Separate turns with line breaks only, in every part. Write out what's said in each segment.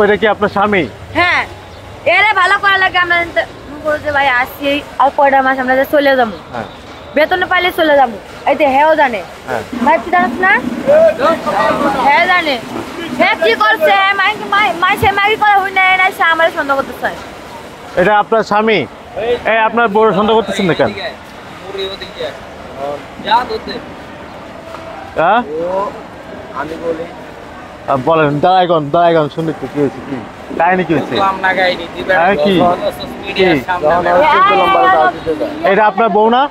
ওইটা কি আপনার স্বামী?
হ্যাঁ, এরে ভালো করা লাগে। আমরা বলছে ভাই আসছি আর কয়টা মাস আমরা চলে যাবো, বেতন পাইলে চলে যাবো। এই তো হেও জানে ভাই, তুই জানিস না? হ্যাঁ জানে। হ্যাঁ কি করছে, মাইসে মাগি করা হই না, সে আমার সন্দেহ করতে চায়।
এটা আপনার স্বামী? এই আপনার বড় সন্দেহ করতেছেন না কেন? হ্যাঁ
আমি বলি
বলেন, দাঁড়াইগন শুনলি তো কি হয়েছে, কি কাহিনী কি হয়েছে? কি এটা আপনার বউ না?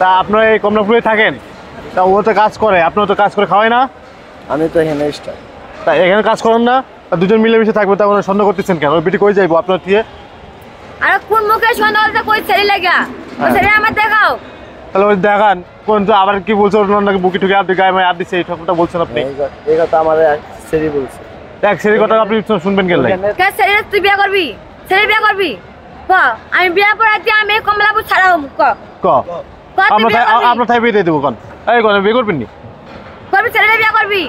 তা আপনার এই কমলাপুরে থাকেন, তা ও তো কাজ করে, আপনার তো কাজ করে খাওয়ায় না?
আমি তো এখানে স্টার।
তা এখানে কাজ করেন না, দুজন মিলেমিশে থাকবে, তা ওরা সন্দেহ করতেছেন কেন? ওই বিটি কই যাইবো আপনার দিয়ে?
আর কোন মুখে সন্দেহ করতে কই ছেলে লাগা? ও ছেলে আমার দেখাও।
তাহলে ওই দেখান কোন, তো আবার কি বলছে ওর নাকি বুকি ঠুকে আপনি গায়ে আর দিচ্ছে, এই ঠাকুরটা বলছেন আপনি?
এই কথা আমার সেরি বলছে।
এক সেরি কথা আপনি শুনবেন কেন?
কে ছেলে তুই বিয়ে করবি? ছেলে বিয়ে করবি? ক আমি বিয়ে করে আছি, আমি কমলাপুর ছাড়াবো। ক
আপনার থাই বিয়ে দিয়ে দেবো কোন? এই কোন বিয়ে করবেন নি?
করবি ছেলে বিয়ে করবি?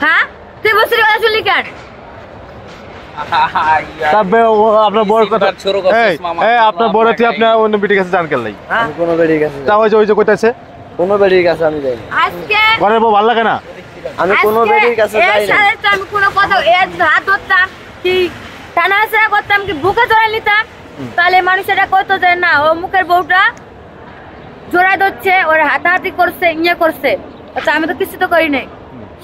হ্যাঁ তুই বসে কথা শুনলি কেন?
আপনার বড় কথা, আপনার বড় তুই আপনার অন্য বেটির কাছে জান কেন?
আমি কোনো বেটির কাছে
তা ওই যে কইতাছে
কোনো বেটির কাছে আমি যাই না।
আজকে
ঘরের বউ ভালো লাগে না?
আমি কোনো বেটির কাছে যাই না।
আমি কোনো কথা হাত ধরতাম কি টানাছাড়া করতাম কি বুকে জড়াই নিতাম, তাহলে মানুষেরা কইতো যে না ও মুখের বউটা জোড়াই ধরছে, ওর হাতাহাতি করছে, ইয়ে করছে। আচ্ছা আমি তো কিছু তো করি নাই।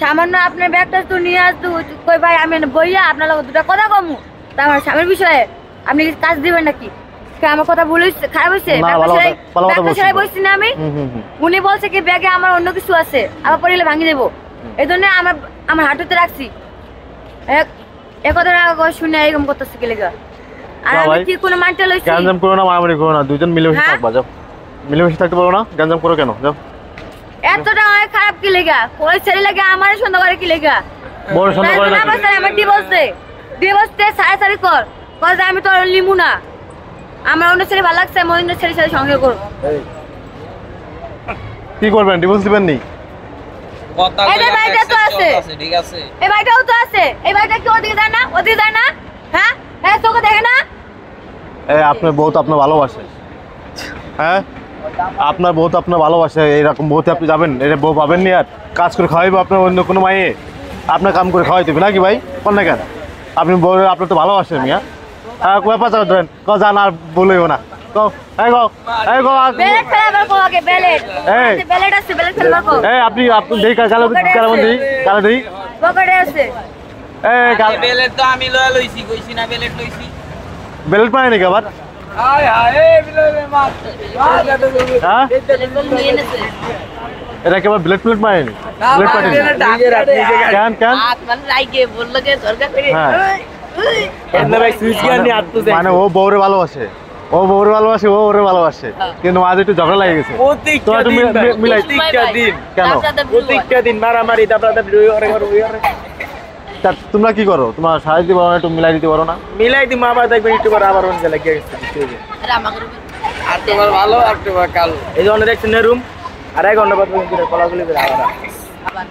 সামান্য আপনার ব্যাগটা তো নিয়ে আসতো, কই ভাই আমি বইয়া আপনার লোক দুটা কথা কমু, তা আমার স্বামীর বিষয়ে আপনি কাজ দিবেন নাকি? আমার কথা ভুল হয়েছে, খারাপ হয়েছে? বলছি না আমি, উনি বলছে কি ব্যাগে আমার অন্য কিছু আছে, আবার পড়লে ভাঙি দেবো, এই জন্য আমার হাঁটুতে রাখছি। একথা শুনে এরকম করতেছে কি লেগা? আর আমি কি কোনো মানতে লইছি?
গ্যাঞ্জাম করো না, মারামারি করো না, দুইজন মিলেমিশে থাকবা, যাও মিলেমিশে থাকতে পারো না, গ্যাঞ্জাম করো কেন? যাও।
এতটা অনেক খারাপ কি লেগা? কোন ছেলে লাগে আমার সন্দেহ করে কি লেগা?
বড় সন্দেহ করে না?
আমার ডিভোর্স দে, সারি কর, কজ আমি তো লিমু না। আমার অন্য ছেলে ভালো লাগছে, আমি অন্য ছেলের সাথে সঙ্গে করব।
কি করবেন? ডিভোর্স দিবেন নি?
এই ভাইটা তো আছে, ঠিক আছে, এই ভাইটাও তো আছে। এই ভাইটা কি ওদিকে যায় না? ওদিকে যায় না? হ্যাঁ হ্যাঁ, তোকে দেখে না?
এই আপনার বউ তো আপনার ভালোবাসে, হ্যাঁ আপনার বউ তো আপনার ভালোবাসে, এইরকম বউতে আপনি যাবেন? এটা বউ পাবেন নি? আর কাজ করে খাওয়াইবো আপনার অন্য কোনো মাইয়ে? আপনার কাম করে খাওয়াই দেবে নাকি ভাই? কোন না কেন আপনি বউ আপনার তো ভালোবাসেন মিয়া। হ্যাঁ পাচা ধরেন ক জান, আর বলেও না আপনি দেই গালো দিই
পকেটে আছে
বেলেট তো আমি লয়া লইছি, কইছি না বেলেট লইছি।
বেলেট পায় নাকি আবার?
আয় হায় এই বেলেট মাছ
হ্যাঁ এটা কি আবার ব্লেড প্লেট পায়নি? ব্লেড পায়নি কেন কেন?
মানে রাইকে বললো যে দরকার করে
মানে ও বউরে ভালোবাসে, ও বউরে ভালোবাসে, ও ওরে ভালোবাসে, কিন্তু আজ একটু ঝগড়া লাগে গেছে। তোমরা কি করো? তোমার সাহায্য দিতে পারো না? একটু মিলাই দিতে পারো না?
মিলাই দিই মা, দেখবেন একটু পরে আবার অন্য লাগিয়ে গেছে। আর তোমার ভালো আর তোমার কালো এই যে অনেক দেখছেন রুম আর 1 ঘন্টা পর কলাগুলি আবার